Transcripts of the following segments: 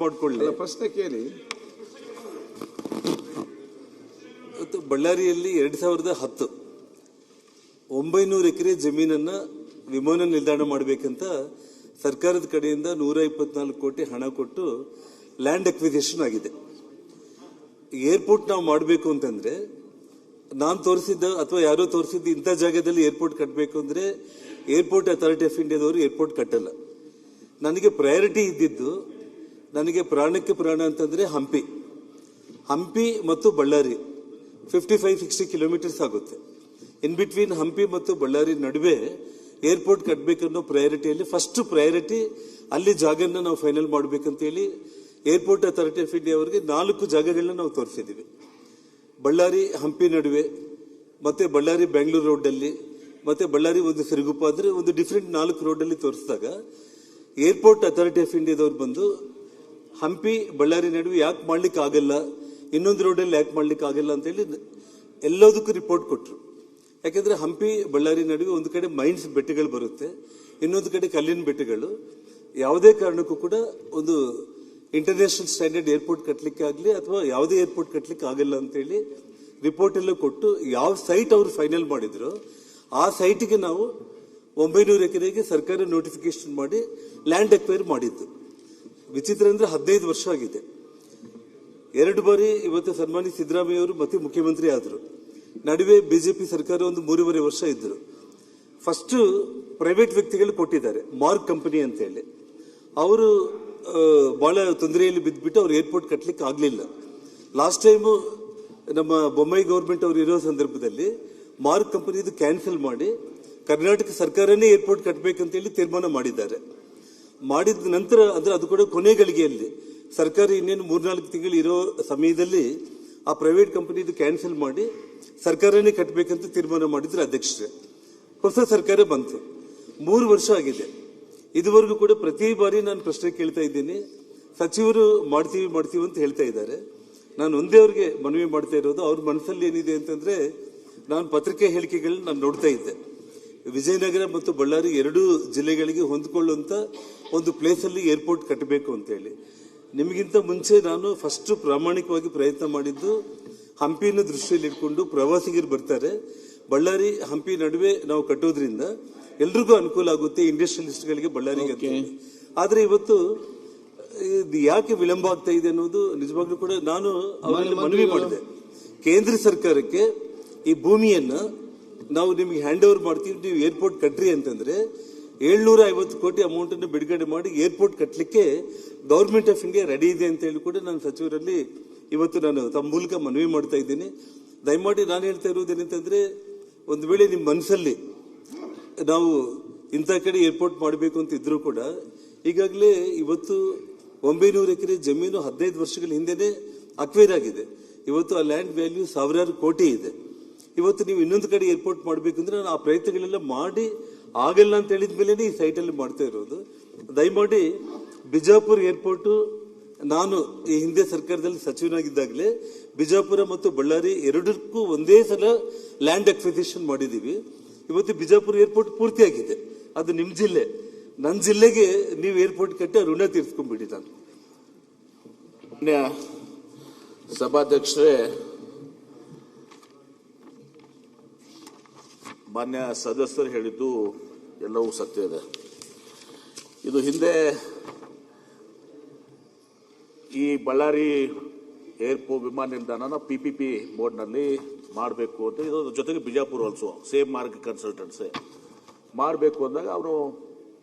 ಮಾಡಿಕೊಳ್ಳಿ. ಪ್ರಶ್ನೆ ಕೇಳಿ. ಬಳ್ಳಾರಿಯಲ್ಲಿ 2010 900 ಎಕರೆ ಜಮೀನನ್ನ ವಿಮಾನ ನಿಲ್ದಾಣ ಮಾಡಬೇಕಂತ ಸರ್ಕಾರದ ಕಡೆಯಿಂದ 124 ಕೋಟಿ ಹಣ ಕೊಟ್ಟು ಲ್ಯಾಂಡ್ ಅಕ್ವಿಸಿಷನ್ ಆಗಿದೆ. ಏರ್ಪೋರ್ಟ್ ನಾವು ಮಾಡಬೇಕು ಅಂತಂದ್ರೆ ನಾನು ತೋರಿಸಿದ್ದ ಅಥವಾ ಯಾರೋ ತೋರಿಸಿದ್ದು ಇಂಥ ಜಾಗದಲ್ಲಿ ಏರ್ಪೋರ್ಟ್ ಕಟ್ಟಬೇಕು ಅಂದ್ರೆ ಏರ್ಪೋರ್ಟ್ ಅಥಾರಿಟಿ ಆಫ್ ಇಂಡಿಯಾದವರು ಏರ್ಪೋರ್ಟ್ ಕಟ್ಟಲ್ಲ. ನನಗೆ ಪ್ರಯಾರಿಟಿ ಇದ್ದಿದ್ದು, ನನಗೆ ಪ್ರಾಣಕ್ಕೆ ಪ್ರಾಣ ಅಂತಂದ್ರೆ ಹಂಪಿ ಮತ್ತು ಬಳ್ಳಾರಿ 55-60 ಕಿಲೋಮೀಟರ್ಸ್ ಆಗುತ್ತೆ. ಇನ್ ಬಿಟ್ವೀನ್ ಹಂಪಿ ಮತ್ತು ಬಳ್ಳಾರಿ ನಡುವೆ ಏರ್ಪೋರ್ಟ್ ಕಟ್ಟಬೇಕನ್ನೋ ಪ್ರಯಾರಿಟಿಯಲ್ಲಿ ಫಸ್ಟ್ ಪ್ರಯಾರಿಟಿ ಅಲ್ಲಿ ಜಾಗನ ನಾವು ಫೈನಲ್ ಮಾಡಬೇಕಂತೇಳಿ ಏರ್ಪೋರ್ಟ್ ಅಥಾರಿಟಿ ಆಫ್ ಇಂಡಿಯಾ ಅವರಿಗೆ 4 ಜಾಗಗಳನ್ನ ನಾವು ತೋರಿಸಿದ್ದೀವಿ. ಬಳ್ಳಾರಿ ಹಂಪಿ ನಡುವೆ, ಮತ್ತೆ ಬಳ್ಳಾರಿ ಬೆಂಗಳೂರು ರೋಡಲ್ಲಿ, ಮತ್ತೆ ಬಳ್ಳಾರಿ ಒಂದು ಸಿರುಗುಪ್ಪ ಅಂದ್ರೆ ಒಂದು ಡಿಫ್ರೆಂಟ್ 4 ರೋಡಲ್ಲಿ ತೋರಿಸಿದಾಗ ಏರ್ಪೋರ್ಟ್ ಅಥಾರಿಟಿ ಆಫ್ ಇಂಡಿಯಾದವ್ರು ಬಂದು ಹಂಪಿ ಬಳ್ಳಾರಿ ನಡುವೆ ಯಾಕೆ ಮಾಡ್ಲಿಕ್ಕೆ ಆಗಲ್ಲ, ಇನ್ನೊಂದು ರೋಡಲ್ಲಿ ಯಾಕೆ ಮಾಡ್ಲಿಕ್ಕೆ ಆಗಲ್ಲ ಅಂತೇಳಿ ಎಲ್ಲದಕ್ಕೂ ರಿಪೋರ್ಟ್ ಕೊಟ್ಟರು. ಯಾಕಂದ್ರೆ ಹಂಪಿ ಬಳ್ಳಾರಿ ನಡುವೆ ಒಂದು ಕಡೆ ಮೈನ್ಸ್ ಬೆಟ್ಟಗಳು ಬರುತ್ತೆ, ಇನ್ನೊಂದು ಕಡೆ ಕಲ್ಲಿನ ಬೆಟ್ಟಗಳು. ಯಾವುದೇ ಕಾರಣಕ್ಕೂ ಕೂಡ ಒಂದು ಇಂಟರ್ನ್ಯಾಷನಲ್ ಸ್ಟ್ಯಾಂಡರ್ಡ್ ಏರ್ಪೋರ್ಟ್ ಕಟ್ಟಲಿಕ್ಕೆ ಆಗಲಿ ಅಥವಾ ಯಾವುದೇ ಏರ್ಪೋರ್ಟ್ ಕಟ್ಟಲಿಕ್ಕೆ ಆಗಲ್ಲ ಅಂತೇಳಿ ರಿಪೋರ್ಟ್ ಎಲ್ಲ ಕೊಟ್ಟು ಯಾವ ಸೈಟ್ ಅವರು ಫೈನಲ್ ಮಾಡಿದ್ರು ಆ ಸೈಟ್ಗೆ ನಾವು 900 ಎಕರೆಗೆ ಸರ್ಕಾರ ನೋಟಿಫಿಕೇಶನ್ ಮಾಡಿ ಲ್ಯಾಂಡ್ ಅಕ್ವೈರ್ ಮಾಡಿದ್ದು. ವಿಚಿತ್ರ ಅಂದ್ರೆ 15 ವರ್ಷ ಆಗಿದೆ. 2 ಬಾರಿ ಇವತ್ತು ಸನ್ಮಾನಿ ಸಿದ್ದರಾಮಯ್ಯ ಅವರು ಮತ್ತೆ ಮುಖ್ಯಮಂತ್ರಿ ಆದರು. ನಡುವೆ ಬಿಜೆಪಿ ಸರ್ಕಾರ ಒಂದು 3.5 ವರ್ಷ ಇದ್ರು. ಫಸ್ಟ್ ಪ್ರೈವೇಟ್ ವ್ಯಕ್ತಿಗಳು ಕೊಟ್ಟಿದ್ದಾರೆ, ಮಾರ್ಕ್ ಕಂಪನಿ ಅಂತ ಹೇಳಿ. ಅವರು ಬಹಳ ತೊಂದರೆಯಲ್ಲಿ ಬಿದ್ದುಬಿಟ್ಟು ಅವ್ರು ಏರ್ಪೋರ್ಟ್ ಕಟ್ಟಲಿಕ್ಕೆ ಆಗಲಿಲ್ಲ. ಲಾಸ್ಟ್ ಟೈಮು ನಮ್ಮ ಬೊಮ್ಮಾಯಿ ಗೌರ್ಮೆಂಟ್ ಅವರು ಇರೋ ಸಂದರ್ಭದಲ್ಲಿ ಮಾರ್ಕ್ ಕಂಪನಿದು ಕ್ಯಾನ್ಸಲ್ ಮಾಡಿ ಕರ್ನಾಟಕ ಸರ್ಕಾರನೇ ಏರ್ಪೋರ್ಟ್ ಕಟ್ಟಬೇಕಂತೇಳಿ ತೀರ್ಮಾನ ಮಾಡಿದ್ದಾರೆ. ಮಾಡಿದ ನಂತರ ಅಂದ್ರೆ ಅದು ಕೂಡ ಕೊನೆ ಗಳಿಗೆಯಲ್ಲಿ ಸರ್ಕಾರ ಇನ್ನೇನು 3-4 ತಿಂಗಳು ಇರೋ ಸಮಯದಲ್ಲಿ ಆ ಪ್ರೈವೇಟ್ ಕಂಪನಿದು ಕ್ಯಾನ್ಸಲ್ ಮಾಡಿ ಸರ್ಕಾರನೇ ಕಟ್ಟಬೇಕಂತ ತೀರ್ಮಾನ ಮಾಡಿದ್ರು ಅಧ್ಯಕ್ಷರೇ. ಹೊಸ ಸರ್ಕಾರ ಬಂತು, 3 ವರ್ಷ ಆಗಿದೆ. ಇದುವರೆಗೂ ಕೂಡ ಪ್ರತಿ ಬಾರಿ ನಾನು ಪ್ರಶ್ನೆ ಕೇಳ್ತಾ ಇದ್ದೀನಿ, ಸಚಿವರು ಮಾಡ್ತೀವಿ ಅಂತ ಹೇಳ್ತಾ ಇದ್ದಾರೆ. ನಾನು ಒಂದೇ ಅವ್ರಿಗೆ ಮನವಿ ಮಾಡ್ತಾ ಇರೋದು, ಅವ್ರ ಮನಸ್ಸಲ್ಲಿ ಏನಿದೆ ಅಂತಂದ್ರೆ, ನಾನು ಪತ್ರಿಕೆ ಹೇಳಿಕೆಗಳನ್ನ ನಾನು ನೋಡ್ತಾ ಇದ್ದೆ. ವಿಜಯನಗರ ಮತ್ತು ಬಳ್ಳಾರಿ 2 ಜಿಲ್ಲೆಗಳಿಗೆ ಹೊಂದಿಕೊಳ್ಳುವಂತ ಒಂದು ಪ್ಲೇಸ್ ಅಲ್ಲಿ ಏರ್ಪೋರ್ಟ್ ಕಟ್ಟಬೇಕು ಅಂತ ಹೇಳಿ. ನಿಮಗಿಂತ ಮುಂಚೆ ನಾನು ಫಸ್ಟ್ ಪ್ರಾಮಾಣಿಕವಾಗಿ ಪ್ರಯತ್ನ ಮಾಡಿದ್ದು ಹಂಪಿನ ದೃಷ್ಟಿಯಲ್ಲಿ ಇಟ್ಕೊಂಡು ಪ್ರವಾಸಿಗರು ಬರ್ತಾರೆ, ಬಳ್ಳಾರಿ ಹಂಪಿ ನಡುವೆ ನಾವು ಕಟ್ಟೋದ್ರಿಂದ ಎಲ್ರಿಗೂ ಅನುಕೂಲ ಆಗುತ್ತೆ, ಇಂಡಸ್ಟ್ರಿಯಲಿಸ್ಟ್ಗಳಿಗೆ ಬಳ್ಳಾರಿಗೆ. ಆದ್ರೆ ಇವತ್ತು ಯಾಕೆ ವಿಳಂಬ ಆಗ್ತಾ ಇದೆ ಅನ್ನೋದು ನಿಜವಾಗ್ಲೂ ಕೂಡ ನಾನು ಅವರಲ್ಲಿ ಮನವಿ ಮಾಡಿದೆ. ಕೇಂದ್ರ ಸರ್ಕಾರಕ್ಕೆ ಈ ಭೂಮಿಯನ್ನ ನಾವು ನಿಮಗೆ ಹ್ಯಾಂಡ್ ಓವರ್ ಮಾಡ್ತೀವಿ, ನೀವು ಏರ್ಪೋರ್ಟ್ ಕಟ್ರಿ ಅಂತಂದ್ರೆ 750 ಕೋಟಿ ಅಮೌಂಟ್ ಅನ್ನು ಬಿಡುಗಡೆ ಮಾಡಿ ಏರ್ಪೋರ್ಟ್ ಕಟ್ಟಲಿಕ್ಕೆ ಗವರ್ಮೆಂಟ್ ಆಫ್ ಇಂಡಿಯಾ ರೆಡಿ ಇದೆ ಅಂತ ಹೇಳಿ ಕೂಡ ನಾನು ಸಚಿವರಲ್ಲಿ ಇವತ್ತು ನಾನು ತಮ್ಮ ಮೂಲಕ ಮನವಿ ಮಾಡ್ತಾ ಇದ್ದೀನಿ. ದಯಮಾಡಿ ನಾನು ಹೇಳ್ತಾ ಇರುವುದೇನಂತಂದ್ರೆ, ಒಂದು ವೇಳೆ ನಿಮ್ಮ ಮನಸ್ಸಲ್ಲಿ ನಾವು ಇಂಥ ಕಡೆ ಏರ್ಪೋರ್ಟ್ ಮಾಡಬೇಕು ಅಂತ ಇದ್ರೂ ಕೂಡ ಈಗಾಗಲೇ ಇವತ್ತು 900 ಎಕರೆ ಜಮೀನು 15 ವರ್ಷಗಳ ಹಿಂದೆನೆ ಅಕ್ವೈರ್ ಆಗಿದೆ. ಇವತ್ತು ಆ ಲ್ಯಾಂಡ್ ವ್ಯಾಲ್ಯೂ ಸಾವಿರಾರು ಕೋಟಿ ಇದೆ. ಇವತ್ತು ನೀವು ಇನ್ನೊಂದು ಕಡೆ ಏರ್ಪೋರ್ಟ್ ಮಾಡಬೇಕಂದ್ರೆ ನಾನು ಆ ಪ್ರಯತ್ನಗಳೆಲ್ಲ ಮಾಡಿ ಆಗಲ್ಲ ಅಂತ ಹೇಳಿದ ಮೇಲೆ ಈ ಸೈಟ್ ಅಲ್ಲಿ ಮಾಡ್ತಾ ಇರೋದು. ದಯಮಾಡಿ ಬಿಜಾಪುರ ಏರ್ಪೋರ್ಟ್, ನಾನು ಈ ಹಿಂದೆ ಸರ್ಕಾರದಲ್ಲಿ ಸಚಿವನಾಗಿದ್ದಾಗಲೇ ಬಿಜಾಪುರ ಮತ್ತು ಬಳ್ಳಾರಿ 2ಕ್ಕೂ ಒಂದೇ ಸಲ ಲ್ಯಾಂಡ್ ಅಕ್ವಿಸಿಷನ್ ಮಾಡಿದೀವಿ. ಇವತ್ತು ಬಿಜಾಪುರ ಏರ್ಪೋರ್ಟ್ ಪೂರ್ತಿಯಾಗಿದೆ, ಅದು ನಿಮ್ ಜಿಲ್ಲೆ. ನನ್ನ ಜಿಲ್ಲೆಗೆ ನೀವು ಏರ್ಪೋರ್ಟ್ ಕಟ್ಟಿ ಋಣ ತೀರ್ಸ್ಕೊಂಡ್ಬಿಡಿ. ನಾನು ಸಭಾಧ್ಯಕ್ಷರೇ, ಮಾನ್ಯ ಸದಸ್ಯರು ಹೇಳಿದ್ದು ಎಲ್ಲವೂ ಸತ್ಯ ಇದೆ. ಇದು ಹಿಂದೆ ಈ ಬಳ್ಳಾರಿ ಏರ್ಪೋರ್ಟ್ ವಿಮಾನ ನಿಲ್ದಾಣನ PPP ಬೋರ್ಡ್ನಲ್ಲಿ ಮಾಡಬೇಕು ಅಂತ, ಇದರ ಜೊತೆಗೆ Bijapur also same mark consultancy ಮಾಡಬೇಕು ಅಂದಾಗ ಅವರು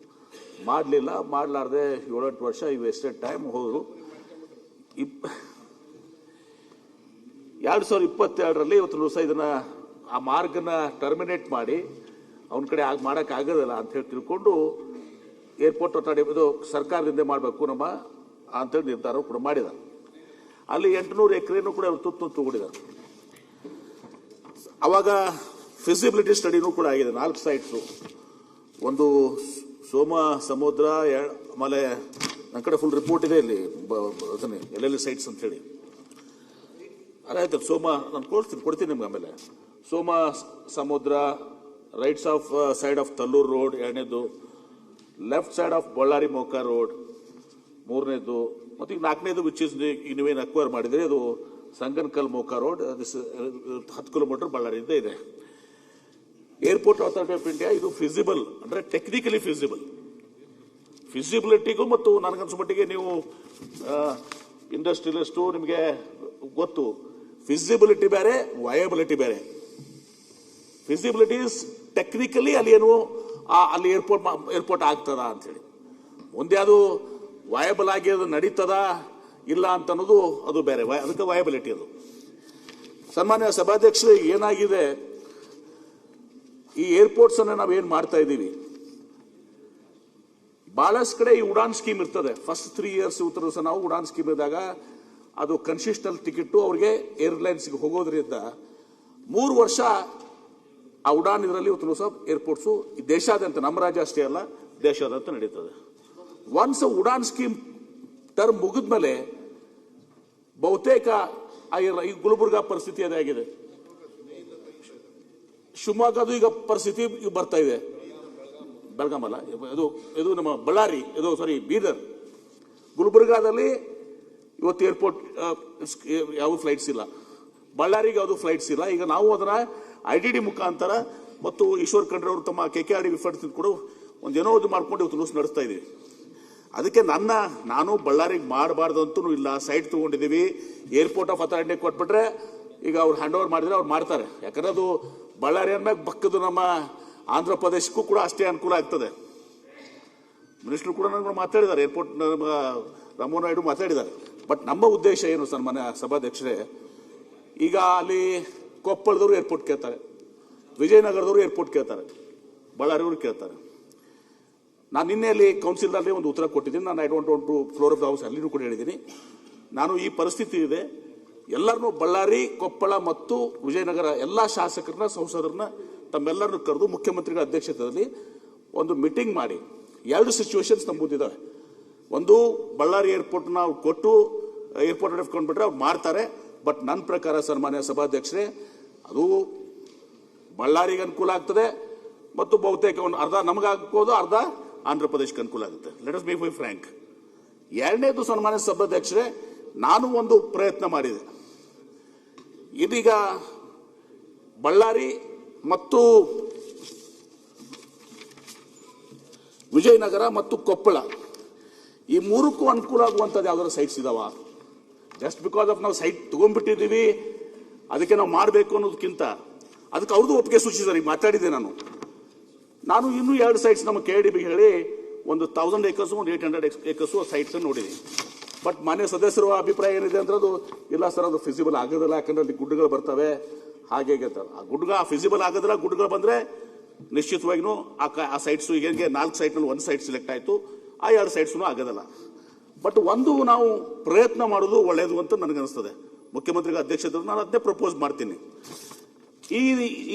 ಮಾಡಲಿಲ್ಲ. ಮಾಡಲಾರ್ದೆ 7-8 ವರ್ಷ ಈ ವೇಸ್ಟೆಡ್ ಟೈಮ್ ಹೋದರು. 2022ರಲ್ಲಿ ಇವತ್ತು ದಿವಸ ಇದನ್ನ ಆ ಮಾರ್ಗನ ಟರ್ಮಿನೇಟ್ ಮಾಡಿ ಅವನ ಕಡೆ ಮಾಡೋಕ್ಕಾಗೋದಿಲ್ಲ ಅಂತ ಹೇಳಿ ತಿಳ್ಕೊಂಡು ಏರ್ಪೋರ್ಟ್ ಅಥಾರಿಟಿ ಇದು ಸರ್ಕಾರದಿಂದ ಮಾಡಬೇಕು ನಮ್ಮ ಅಂತೇಳಿ ನಿರ್ಧಾರ ಕೂಡ ಮಾಡಿದ್ದಾರೆ. ಅಲ್ಲಿ 800 ಎಕರೆನೂ ಕೂಡ ಅವರು ತುತ್ತು ತಗೊಂಡಿದ್ದಾರೆ. ಅವಾಗ ಫಿಸಿಬಿಲಿಟಿ ಸ್ಟಡಿನೂ ಕೂಡ ಆಗಿದೆ. 4 ಸೈಟ್ಸು, ಒಂದು ಸೋಮ ಸಮುದ್ರ, ಆಮೇಲೆ ನನ್ನ ಕಡೆ ಫುಲ್ ರಿಪೋರ್ಟ್ ಇದೆ ಇಲ್ಲಿ ಎಲ್ಲೆಲ್ಲಿ ಸೈಟ್ಸ್ ಅಂತ ಹೇಳಿ. ಆಯ್ತು, ಸೋಮ ನಾನು ಕೊಡ್ತೀನಿ ನಿಮ್ಗೆ. ಆಮೇಲೆ Somasamudra, rights of side of Talluru road 2ನೇದು, left side of Ballari Moka road 3ನೇದು, ಮತ್ತು ಈಗ ನಾಲ್ಕನೇದು ವಿಚ್ ಇಸ್ ಈಗ ನೀವೇನು ಅಕ್ವೈರ್ ಮಾಡಿದ್ರೆ ಅದು ಸಂಗನಕಲ್ ಮೋಕಾ ರೋಡ್ 10 ಕಿಲೋಮೀಟರ್ ಬಳ್ಳಾರಿಯಿಂದ ಇದೆ. ಏರ್ಪೋರ್ಟ್ ಅಥಾರಿಟಿ ಆಫ್ ಇಂಡಿಯಾ ಇದು ಫಿಸಿಬಲ್ ಅಂದ್ರೆ ಟೆಕ್ನಿಕಲಿ ಫಿಸಿಬಲ್, ಫಿಸಿಬಿಲಿಟಿಗೂ ಮತ್ತು ನನಗನ್ಸೋ ಮಟ್ಟಿಗೆ ನೀವು ಇಂಡಸ್ಟ್ರಿಯಲಿಸ್ಟು ನಿಮಗೆ ಗೊತ್ತು, ಫಿಸಿಬಿಲಿಟಿ ಬೇರೆ ವಯಬಿಲಿಟಿ ಬೇರೆ. ಫಿಸಿಬಿಲಿಟಿ ಇಸ್ ಟೆಕ್ನಿಕಲಿ ಅಲ್ಲಿ ಏನು ಅಲ್ಲಿ ಏರ್ಪೋರ್ಟ್ ಆಗ್ತದ ಅಂತೇಳಿ, ಮುಂದೆ ಅದು ವಯಬಲ್ ಆಗಿ ಅದು ನಡೀತದ ಇಲ್ಲ ಅಂತ ಅನ್ನೋದು ಅದು ಬೇರೆ, ಅದಕ್ಕೆ ವಯಬಿಲಿಟಿ ಅದು. ಸನ್ಮಾನ್ಯ ಸಭಾಧ್ಯಕ್ಷರು, ಏನಾಗಿದೆ ಈ ಏರ್ಪೋರ್ಟ್ಸ್ ಅನ್ನ ನಾವೇನ್ ಮಾಡ್ತಾ ಇದ್ದೀವಿ, ಬಹಳಷ್ಟು ಕಡೆ ಈ ಉಡಾನ್ ಸ್ಕೀಮ್ ಇರ್ತದೆ. ಫಸ್ಟ್ 3 years ಉತ್ತರಿಸ ನಾವು ಉಡಾನ್ ಸ್ಕೀಮ್ ಇದ್ದಾಗ ಅದು ಕನ್ಸಿಸ್ಟಲ್ ಟಿಕೆಟ್ ಅವ್ರಿಗೆ ಏರ್ಲೈನ್ಸ್ಗೆ ಹೋಗೋದ್ರಿಂದ 3 ವರ್ಷ ಆ ಉಡಾನ್ ಇದರಲ್ಲಿ ಉತ್ತರಿಸ ಏರ್ಪೋರ್ಟ್ಸು ದೇಶಾದ್ಯಂತ, ನಮ್ಮ ರಾಜ್ಯ ಅಷ್ಟೇ ಅಲ್ಲ ದೇಶಾದ್ಯಂತ ನಡೀತದೆ. ಒನ್ಸ್ ಉಡಾನ್ ಸ್ಕೀಮ್ ಟರ್ಮ್ ಮುಗಿದ್ಮೇಲೆ ಬಹುತೇಕ ಈ ಗುಲ್ಬರ್ಗಾ ಪರಿಸ್ಥಿತಿ ಅದಾಗಿದೆ, ಶಿವಮೊಗ್ಗದು ಈಗ ಪರಿಸ್ಥಿತಿ ಬರ್ತಾ ಇದೆ, ಬೆಳಗಾಂ ಅಲ್ಲ ಇದು ನಮ್ಮ ಬಳ್ಳಾರಿ, ಬೀದರ್, ಗುಲ್ಬರ್ಗಾದಲ್ಲಿ ಇವತ್ತು ಏರ್ಪೋರ್ಟ್ ಯಾವ ಫ್ಲೈಟ್ಸ್ ಇಲ್ಲ, ಬಳ್ಳಾರಿಗೆ ಯಾವುದು ಫ್ಲೈಟ್ಸ್ ಇಲ್ಲ. ಈಗ ನಾವು ಅದನ್ನ IDD ಮುಖಾಂತರ ಮತ್ತು ಈಶ್ವರ್ ಖಂಡ್ರೆ ಅವರು ತಮ್ಮ KKRD ಫಂಡ್ಸ್ ಕೂಡ ಒಂದೇನೋ ಇದು ಮಾಡ್ಕೊಂಡು ಇವತ್ತು ಲೂಸ್ ನಡೆಸ್ತಾ ಇದೀವಿ. ಅದಕ್ಕೆ ನಾನು ಬಳ್ಳಾರಿಗೆ ಮಾಡಬಾರ್ದು ಅಂತೂ ಇಲ್ಲ, ಸೈಟ್ ತಗೊಂಡಿದ್ದೀವಿ, ಏರ್ಪೋರ್ಟ್ ಆಫ್ ಅಥಾರಿಟಿ ಕೊಟ್ಬಿಟ್ರೆ ಈಗ ಅವ್ರು ಹ್ಯಾಂಡ್ ಓವರ್ ಮಾಡಿದ್ರೆ ಅವ್ರು ಮಾಡ್ತಾರೆ. ಯಾಕಂದ್ರೆ ಅದು ಬಳ್ಳಾರಿ ಅಂದ್ಮೇಲೆ ಬಕ್ಕದು ನಮ್ಮ ಆಂಧ್ರ ಪ್ರದೇಶಕ್ಕೂ ಕೂಡ ಅಷ್ಟೇ ಅನುಕೂಲ ಆಗ್ತದೆ. ಮಿನಿಸ್ಟರ್ ಕೂಡ ನನಗೆ ಮಾತಾಡಿದ್ದಾರೆ, ಏರ್ಪೋರ್ಟ್ ರಾಮಮೋಹನ್ ನಾಯ್ಡು ಮಾತಾಡಿದ್ದಾರೆ. ಬಟ್ ನಮ್ಮ ಉದ್ದೇಶ ಏನು ಸನ್ಮಾನ್ಯ ಸಭಾಧ್ಯಕ್ಷರೇ, ಈಗ ಅಲ್ಲಿ ಕೊಪ್ಪಳದವರು ಏರ್ಪೋರ್ಟ್ ಕೇಳ್ತಾರೆ, ವಿಜಯನಗರದವರು ಏರ್ಪೋರ್ಟ್ ಕೇಳ್ತಾರೆ, ಬಳ್ಳಾರಿಯವರು ಕೇಳ್ತಾರೆ. ನಾನು ನಿನ್ನೆ ಅಲ್ಲಿ ಕೌನ್ಸಿಲ್ನಲ್ಲಿ ಒಂದು ಉತ್ತರ ಕೊಟ್ಟಿದ್ದೀನಿ. ನಾನು I don't want to floor of the house ಅಲ್ಲಿನೂ ಕೂಡ ಹೇಳಿದ್ದೀನಿ. ನಾನು ಈ ಪರಿಸ್ಥಿತಿ ಇದೆ, ಎಲ್ಲರನ್ನೂ ಬಳ್ಳಾರಿ, ಕೊಪ್ಪಳ ಮತ್ತು ವಿಜಯನಗರ ಎಲ್ಲ ಶಾಸಕರನ್ನ, ಸಂಸದರನ್ನ ತಮ್ಮೆಲ್ಲರನ್ನು ಕರೆದು ಮುಖ್ಯಮಂತ್ರಿಗಳ ಅಧ್ಯಕ್ಷತೆಯಲ್ಲಿ ಒಂದು ಮೀಟಿಂಗ್ ಮಾಡಿ 2 ಸಿಚುವೇಶನ್ಸ್ ನಮ್ಮ ಮುಂದಿದ್ದಾವೆ. ಒಂದು, ಬಳ್ಳಾರಿ ಏರ್ಪೋರ್ಟ್ ನಾವು ಕೊಟ್ಟು ಏರ್ಪೋರ್ಟ್ ಕೊಂಡ್ಬಿಟ್ರೆ ಅವ್ರು ಮಾಡ್ತಾರೆ. ಬಟ್ ನನ್ನ ಪ್ರಕಾರ ಸನ್ಮಾನ್ಯ ಸಭಾಧ್ಯಕ್ಷರೇ, ಅದು ಬಳ್ಳಾರಿಗೆ ಅನುಕೂಲ ಆಗ್ತದೆ ಮತ್ತು ಬಹುತೇಕ ಒಂದು ಅರ್ಧ ನಮಗಾಗ್ಬೋದು, ಅರ್ಧ ಆಂಧ್ರ ಪ್ರದೇಶಕ್ಕೆ ಅನುಕೂಲ ಆಗುತ್ತೆ. Let us be frank. ಎರಡನೇದು ಸನ್ಮಾನ್ಯ ಸಭಾಧ್ಯಕ್ಷರೇ, ನಾನು ಒಂದು ಪ್ರಯತ್ನ ಮಾಡಿದೆ. ಇದೀಗ ಬಳ್ಳಾರಿ ಮತ್ತು ವಿಜಯನಗರ ಮತ್ತು ಕೊಪ್ಪಳ ಈ ಮೂರಕ್ಕೂ ಅನುಕೂಲ ಆಗುವಂಥದ್ದು ಯಾವ್ದಾದ್ರು ಸೈಟ್ಸ್ ಇದಾವ? ಜಸ್ಟ್ ಬಿಕಾಸ್ ಆಫ್ ನಾವು ಸೈಟ್ ತಗೊಂಡ್ಬಿಟ್ಟಿದ್ದೀವಿ ಅದಕ್ಕೆ ನಾವು ಮಾಡಬೇಕು ಅನ್ನೋದಕ್ಕಿಂತ ಅದಕ್ಕೆ ಅವ್ರದ್ದು ಒಪ್ಪಿಗೆ ಸೂಚಿಸಿದ್ದಾರೆ. ಮಾತಾಡಿದೆ ನಾನು ಇನ್ನೂ 2 ಸೈಟ್ಸ್ ನಮ್ಮ KIDB ಹೇಳಿ ಒಂದು 1000 acres, ಒಂದು 800 acres ಸೈಟ್ಸ್ ನೋಡಿದ್ದೀನಿ. ಬಟ್ ಮಾನ್ಯ ಸದಸ್ಯರ ಅಭಿಪ್ರಾಯ ಏನಿದೆ ಅಂದ್ರೆ ಅದು ಇಲ್ಲ ಸರ್, ಅದು ಫಿಸಿಬಲ್ ಆಗೋದಿಲ್ಲ, ಯಾಕಂದ್ರೆ ಅಲ್ಲಿ ಗುಡ್ಡಗಳು ಬರ್ತವೆ, ಹಾಗೆ ಆ ಗುಡ್ಗ ಫಿಸಿಬಲ್ ಆಗೋದಿಲ್ಲ. ಗುಡ್ಡಗಳು ಬಂದ್ರೆ ನಿಶ್ಚಿತವಾಗಿನೂ ಆ ಸೈಟ್ಸ್ ಈಗ 4 ಸೈಟ್ನಲ್ಲಿ 1 ಸೈಟ್ ಸೆಲೆಕ್ಟ್ ಆಯಿತು, ಆ 2 ಸೈಟ್ಸ್ನು ಆಗೋದಿಲ್ಲ. ಬಟ್ ಒಂದು ನಾವು ಪ್ರಯತ್ನ ಮಾಡೋದು ಒಳ್ಳೆಯದು ಅಂತ ನನಗನ್ನಿಸ್ತದೆ. ಮುಖ್ಯಮಂತ್ರಿಗಳ ಅಧ್ಯಕ್ಷತೆ ನಾನು ಅದನ್ನೇ ಪ್ರಪೋಸ್ ಮಾಡ್ತೀನಿ.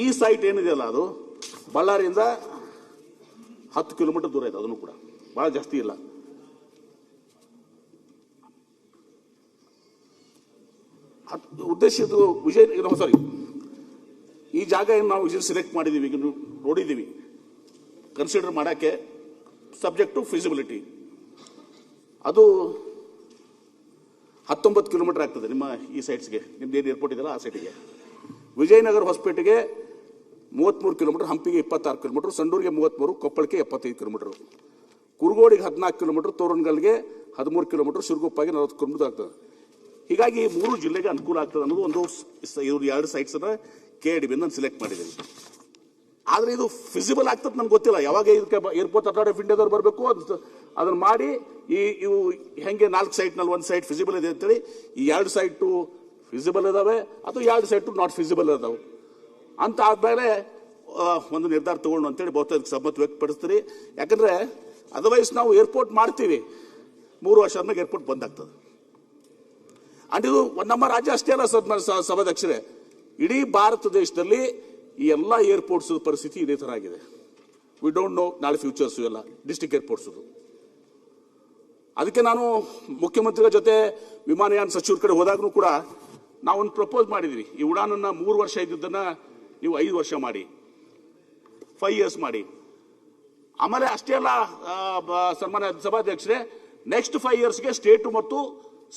ಈ ಸೈಟ್ ಏನಿದೆಯಲ್ಲ ಅದು ಬಳ್ಳಾರಿಯಿಂದ 10 ಕಿಲೋಮೀಟರ್ ದೂರ ಇದೆ, ಅದನ್ನು ಕೂಡ ಬಹಳ ಜಾಸ್ತಿ ಇಲ್ಲ. ಉದ್ದೇಶದ್ದು ಈ ಜಾಗ ಏನು ನಾವು ಸೆಲೆಕ್ಟ್ ಮಾಡಿದೀವಿ, ಈಗ ನೋಡಿದೀವಿ, ಕನ್ಸಿಡರ್ ಮಾಡಕ್ಕೆ ಸಬ್ಜೆಕ್ಟ್ ಟು ಫಿಸಿಬಿಲಿಟಿ. ಅದು 19 ಕಿಲೋಮೀಟರ್ ಆಗ್ತದೆ ನಿಮ್ಮ ಈ ಸೈಟ್ಸ್ಗೆ, ನಿಮ್ದು ಏನು ಏರ್ಪೋರ್ಟ್ ಇದೆಯಲ್ಲ ಆ ಸೈಟ್ಗೆ. ವಿಜಯನಗರ ಹೊಸಪೇಟೆಗೆ 33 ಕಿಲೋಮೀಟರ್, ಹಂಪಿಗೆ 26 ಕಿಲೋಮೀಟರ್, ಸಂಡೂರಿಗೆ 33, ಕೊಪ್ಪಳಕ್ಕೆ 75 ಕಿಲೋಮೀಟರ್, ಕುರುಗೋಡಿಗೆ 14 ಕಿಲೋಮೀಟರ್, ತೋರಣಗಲ್ಗೆ 13 ಕಿಲೋಮೀಟರ್, ಶಿರಗುಪ್ಪಗೆ 40 ಕಿಲೋಮೀಟರ್ ಆಗ್ತದೆ. ಹೀಗಾಗಿ 3 ಜಿಲ್ಲೆಗೆ ಅನುಕೂಲ ಆಗ್ತದೆ ಅನ್ನೋದು ಒಂದು 2 ಸೈಟ್ಸ್ ಅನ್ನ KIDB ನಾನು ಸೆಲೆಕ್ಟ್ ಮಾಡಿದ್ದೀನಿ. ಆದ್ರೆ ಇದು ಫಿಸಿಬಲ್ ಆಗ್ತದೆ ನನಗೆ ಗೊತ್ತಿಲ್ಲ. ಯಾವಾಗ ಇದಕ್ಕೆ ಏರ್ಪೋರ್ಟ್ ಅಥಾರಿಟಿ ಆಫ್ ಇಂಡಿಯಾದವ್ರು ಬರಬೇಕು, ಅದನ್ನ ಮಾಡಿ ಇವು ಹೆಂಗೆ 4 ಸೈಟ್ನಲ್ಲಿ 1 ಸೈಟ್ ಫಿಸಿಬಲ್ ಇದೆ ಅಂತೇಳಿ ಈ 2 ಸೈಟು ಫಿಸಿಬಲ್ ಇದಾವೆ, ಅದು 2 ಸೈಟು ನಾಟ್ ಫಿಸಿಬಲ್ ಇದಾವೆ ಅಂತ ಆದ್ಮೇಲೆ ಒಂದು ನಿರ್ಧಾರ ತಗೊಂಡು ಅಂತೇಳಿ ಬಹುತೇಕ ಸಮ್ಮತಿ ವ್ಯಕ್ತಪಡಿಸ್ತೀರಿ. ಯಾಕಂದ್ರೆ ಅದರ್ವೈಸ್ ನಾವು ಏರ್ಪೋರ್ಟ್ ಮಾಡ್ತೀವಿ, 3 ವರ್ಷ ಆದ್ಮೇಲೆ ಏರ್ಪೋರ್ಟ್ ಬಂದ್ ಆಗ್ತದೆ. ಅಂಡ್ ಇದು ನಮ್ಮ ರಾಜ್ಯ ಅಷ್ಟೇ ಅಲ್ಲ ಸಭಾಧ್ಯಕ್ಷರೇ, ಇಡೀ ಭಾರತ ದೇಶದಲ್ಲಿ ಈ ಎಲ್ಲ ಏರ್ಪೋರ್ಟ್ಸ್ ಪರಿಸ್ಥಿತಿ ಇದೇ ತರ ಆಗಿದೆ. ವಿ ಡೋಂಟ್ ನೋ ನಾಳೆ ಫ್ಯೂಚರ್ಸ್ ಎಲ್ಲ ಡಿಸ್ಟ್ರಿಕ್ಟ್ ಏರ್ಪೋರ್ಟ್ಸ್. ಅದಕ್ಕೆ ನಾನು ಮುಖ್ಯಮಂತ್ರಿಗಳ ಜೊತೆ ವಿಮಾನಯಾನ ಸಚಿವರ ಕಡೆ ಹೋದಾಗೂ ಕೂಡ ನಾವು ಒಂದು ಪ್ರಪೋಸ್ ಮಾಡಿದ್ವಿ, ಈ ಉಡಾನನ್ನ 3 ವರ್ಷ ಇದ್ದದನ್ನ ನೀವು 5 ವರ್ಷ ಮಾಡಿ, 5 years ಮಾಡಿ. ಆಮೇಲೆ ಅಷ್ಟೇ ಅಲ್ಲ ಸನ್ಮಾನ್ಯ ಸಭಾಧ್ಯಕ್ಷರೇ, ನೆಕ್ಸ್ಟ್ 5 yearsಗೆ ಸ್ಟೇಟ್ ಮತ್ತು